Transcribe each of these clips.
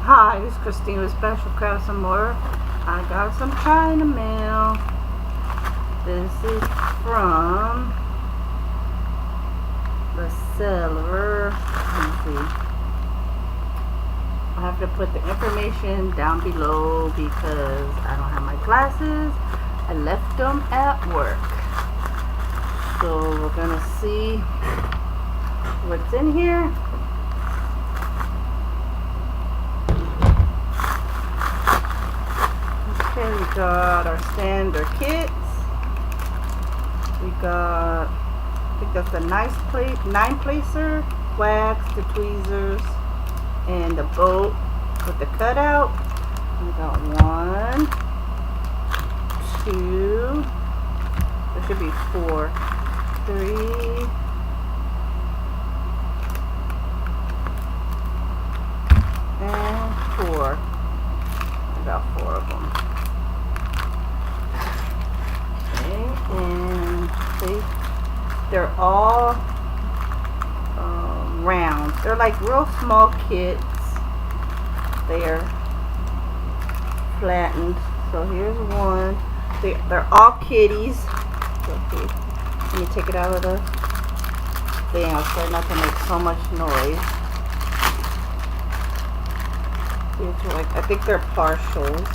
Hi, this is Christine with Special Crafts and More. I got some China mail. This is from the seller. Let me see. I have to put the information down below because I don't have my glasses. I left them at work. So we're gonna see what's in here. Okay, we got our standard kits. We got, I think that's the nine placer, wax, the tweezers, and the boat with the cutout. We got 1, 2, there should be 4, 3, and 4. I got 4 of them. And see, they're all round. They're like real small kits. They're flattened. So here's one. They're all kitties. Okay. Let me take it out of the thing. I'll try not to make so much noise. These are like, I think they're partials.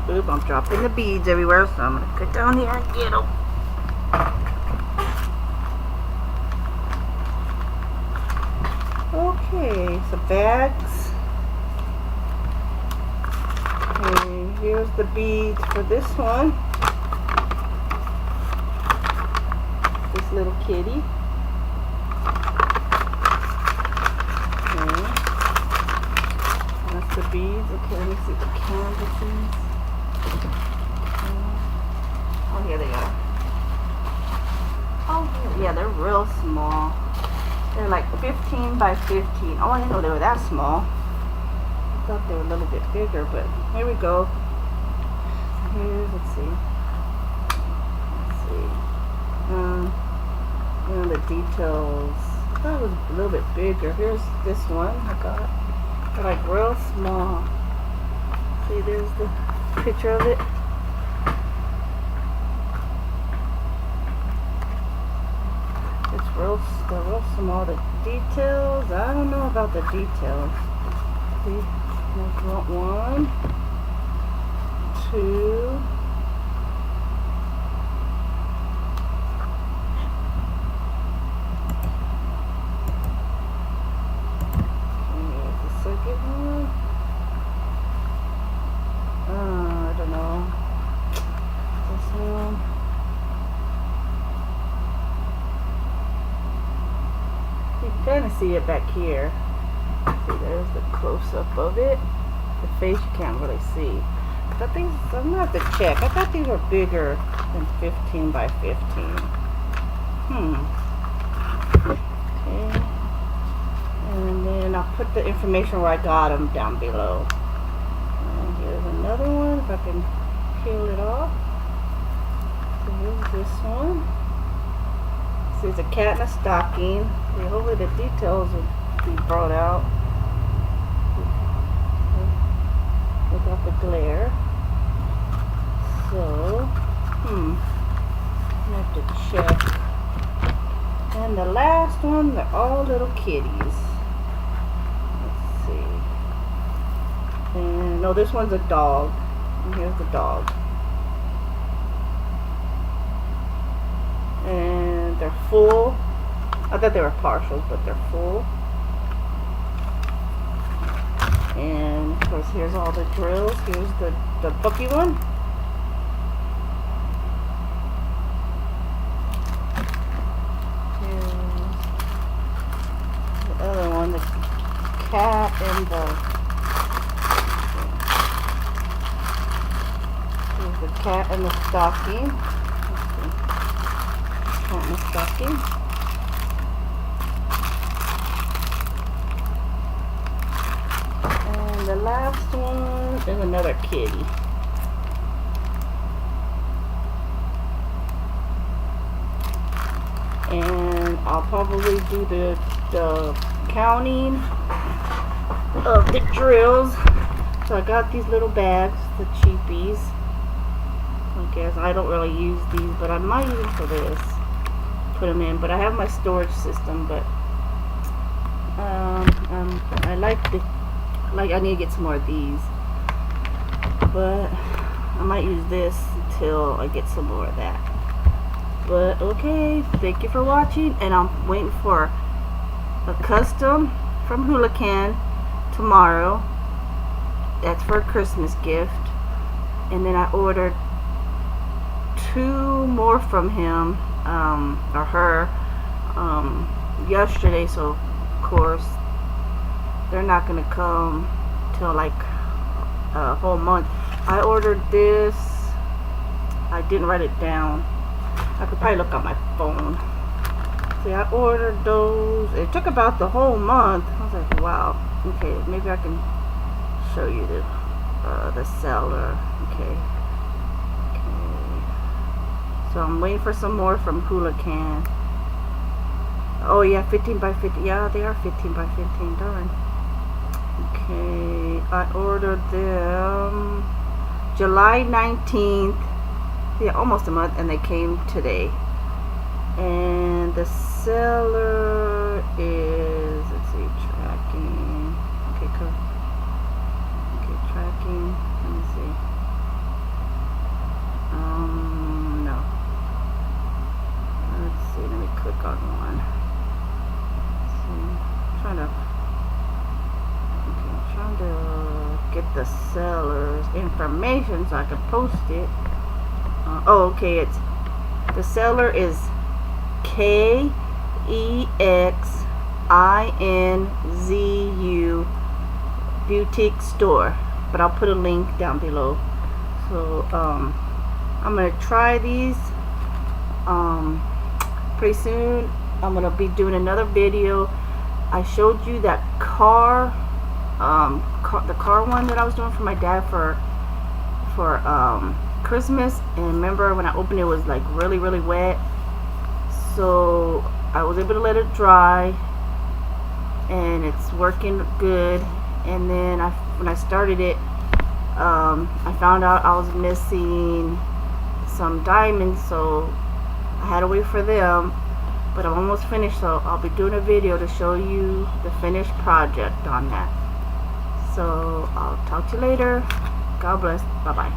Oop, I'm dropping the beads everywhere, so I'm going to get down here and get them. Okay, so bags. And here's the beads for this one. This little kitty. Okay. That's the beads. Okay, let me see the canvases. Oh, here they are. Oh, yeah, they're real small. They're like 15 by 15. Oh, I didn't know they were that small. I thought they were a little bit bigger, but here we go. Here's, let's see. You know, the details. I thought it was a little bit bigger. Here's this one I got. They're like real small. See, there's the picture of it. They're real small. The details, I don't know about the details. See, there's 1, 2, here's the second one. I don't know. This one. You can kind of see it back here. See, there's the close-up of it. The face you can't really see. I think I'm gonna have to check. I thought these were bigger than 15 by 15. Okay. And then I'll put the information where I got them down below. And here's another one. If I can peel it off. So here's this one. There's a cat in a stocking. Hopefully the details will be brought out without the glare. So, I have to check. And the last one, they're all little kitties. Let's see. And no, this one's a dog. And here's the dog. And they're full. I thought they were partials, but they're full. And of course, here's all the drills. Here's the bookie one. Here's the other one, the cat and here's the cat and the stocking. Cat and the stocking. The last one is another kitty. and I'll probably do the counting of the drills. So I got these little bags, the cheapies. I guess I don't really use these, but I might use them for this. Put them in, but I have my storage system. But I I need to get some more of these. But I might use this until I get some more of that. But okay, thank you for watching, and I'm waiting for a custom from Hulacan tomorrow. That's for a Christmas gift. And then I ordered 2 more from him or her yesterday, so of course they're not gonna come till like a whole month. I ordered this. I didn't write it down. I could probably look on my phone. See, I ordered those. It took about the whole month. I was like, wow. Okay, maybe I can show you the seller. Okay. So I'm waiting for some more from Hulacan. Oh yeah, 15 by 50. Yeah, they are 15 by 15. Darn. Okay, I ordered them July 19th. Yeah, almost a month, and they came today. And the seller is, let's see, tracking. Okay, cool. Okay, tracking. Let me see. No. Let's see. Let me click on one. Let's see. I'm trying to get the seller's information so I can post it. Oh, okay. The seller is Kexinzu Boutique store, but I'll put a link down below. So I'm gonna try these pretty soon. I'm gonna be doing another video. I showed you that car, the car one that I was doing for my dad for Christmas, and remember when I opened it, it was like really wet, so I was able to let it dry, and it's working good. And then when I started it, I found out I was missing some diamonds, so I had to wait for them, but I'm almost finished, so I'll be doing a video to show you the finished project on that. So I'll talk to you later. God bless. Bye bye.